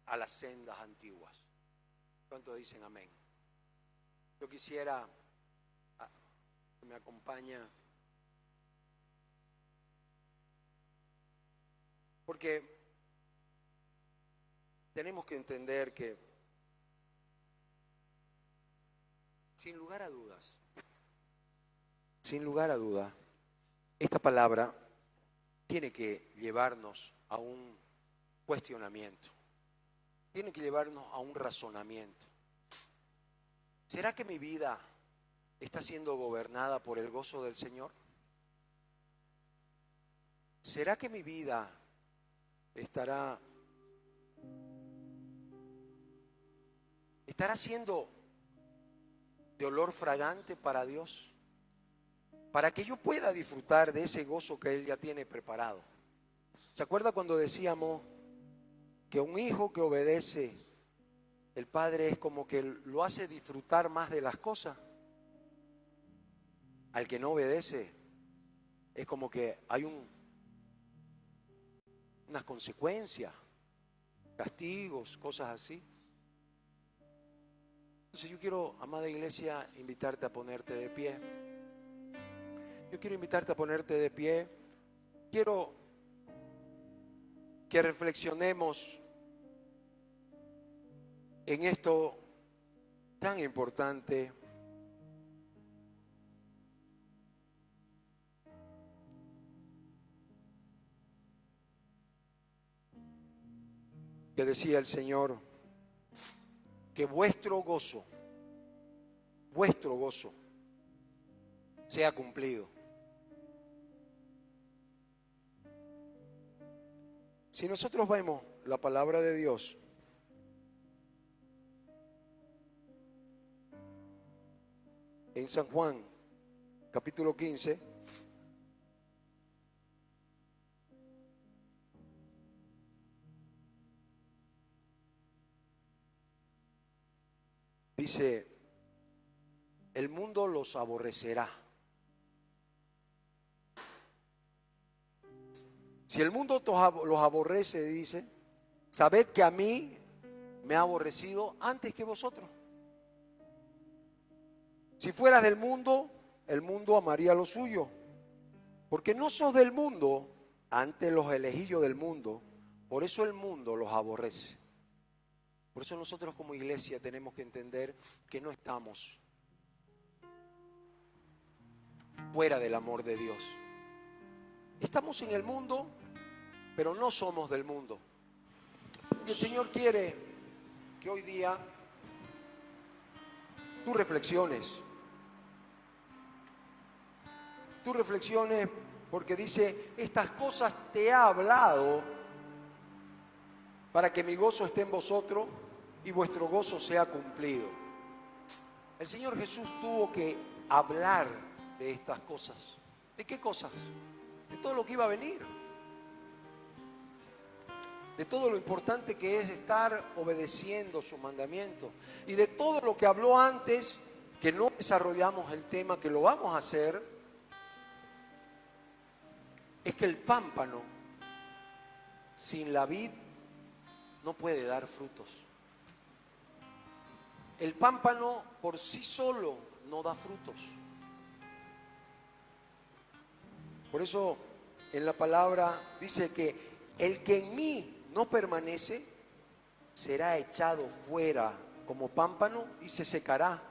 a las sendas antiguas. ¿Cuántos dicen amén? Yo quisiera que me acompañe, porque tenemos que entender que, sin lugar a dudas, esta palabra tiene que llevarnos a un cuestionamiento, tiene que llevarnos a un razonamiento. ¿Será que mi vida está siendo gobernada por el gozo del Señor? ¿Será que mi vida estará siendo de olor fragante para Dios? Para que yo pueda disfrutar de ese gozo que Él ya tiene preparado. ¿Se acuerda cuando decíamos que un hijo que obedece, el padre es como que lo hace disfrutar más de las cosas? Al que no obedece, es como que hay unas consecuencias, castigos, cosas así. Entonces yo quiero, amada iglesia, invitarte a ponerte de pie. Yo quiero invitarte a ponerte de pie. Quiero que reflexionemos en esto tan importante. Que decía el Señor, que vuestro gozo sea cumplido. Si nosotros vemos la palabra de Dios, en San Juan, capítulo 15, dice, el mundo los aborrecerá. Si el mundo los aborrece, dice, sabed que a mí me ha aborrecido antes que vosotros. Si fueras del mundo, el mundo amaría lo suyo. Porque no sos del mundo, antes los elegí yo del mundo, por eso el mundo los aborrece. Por eso nosotros como iglesia tenemos que entender que no estamos fuera del amor de Dios. Estamos en el mundo, pero no somos del mundo. Y el Señor quiere que hoy día tú reflexiones. Tú reflexiones porque dice, estas cosas te he hablado para que mi gozo esté en vosotros y vuestro gozo sea cumplido. El Señor Jesús tuvo que hablar de estas cosas. ¿De qué cosas? De todo lo que iba a venir. De todo lo importante que es estar obedeciendo sus mandamientos. Y de todo lo que habló antes, que no desarrollamos el tema, que lo vamos a hacer, es que el pámpano sin la vid no puede dar frutos. El pámpano por sí solo no da frutos. Por eso en la palabra dice que el que en mí no permanece será echado fuera como pámpano y se secará.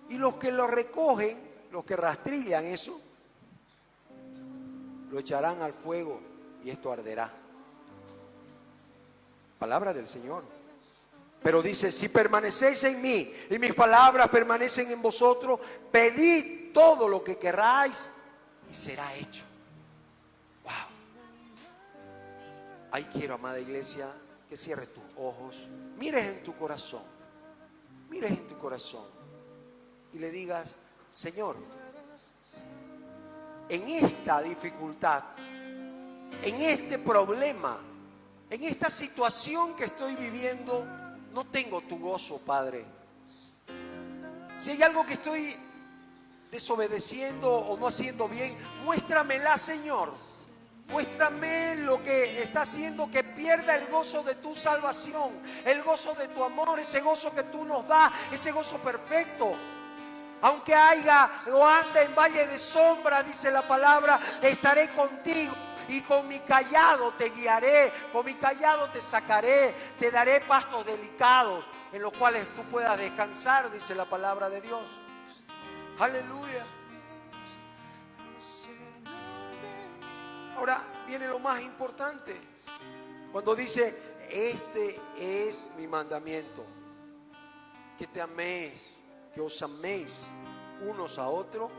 Y los que lo recogen, los que rastrillan eso, lo echarán al fuego y esto arderá. Palabra del Señor. Pero dice, si permanecéis en mí y mis palabras permanecen en vosotros, pedid todo lo que queráis y será hecho. Wow. Ahí quiero, amada iglesia, que cierres tus ojos, mires en tu corazón, y le digas, Señor, en esta dificultad, en este problema, en esta situación que estoy viviendo, no tengo tu gozo, Padre. Si hay algo que estoy desobedeciendo o no haciendo bien, muéstramela, Señor. Muéstrame lo que está haciendo que pierda el gozo de tu salvación, el gozo de tu amor, ese gozo que tú nos das, ese gozo perfecto. Aunque haya o ande en valle de sombra, dice la palabra, estaré contigo y con mi callado te guiaré, con mi callado te sacaré, te daré pastos delicados en los cuales tú puedas descansar, dice la palabra de Dios. Aleluya. Ahora viene lo más importante. Cuando dice, este es mi mandamiento, que te améis, que os améis unos a otros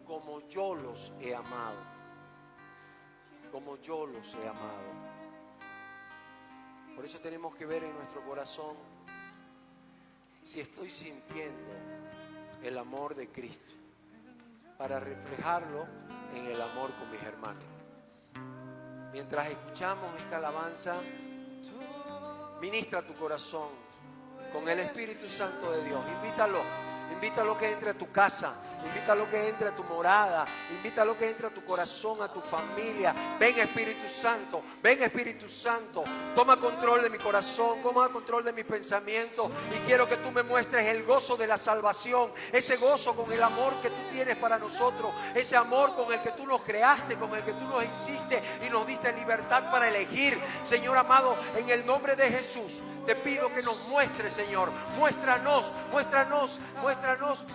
como yo los he amado. Como yo los he amado. Por eso tenemos que ver en nuestro corazón si estoy sintiendo el amor de Cristo, para reflejarlo en el amor con mis hermanos. Mientras escuchamos esta alabanza, ministra tu corazón con el Espíritu Santo de Dios. Invítalo que entre a tu casa, invítalo que entre a tu morada, invítalo que entre a tu corazón, a tu familia. Ven Espíritu Santo, ven Espíritu Santo. Toma control de mi corazón, toma control de mis pensamientos. Y quiero que tú me muestres el gozo de la salvación, ese gozo con el amor que tú tienes para nosotros, ese amor con el que tú nos creaste, con el que tú nos hiciste y nos diste libertad para elegir. Señor amado, en el nombre de Jesús, te pido que nos muestres, Señor. Muéstranos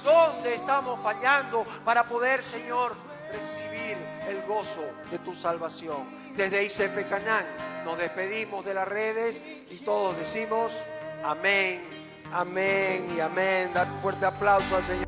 dónde estamos fallando para poder, Señor, recibir el gozo de tu salvación. Desde ICF Canaán nos despedimos de las redes y todos decimos amén, amén y amén. Dad un fuerte aplauso al Señor.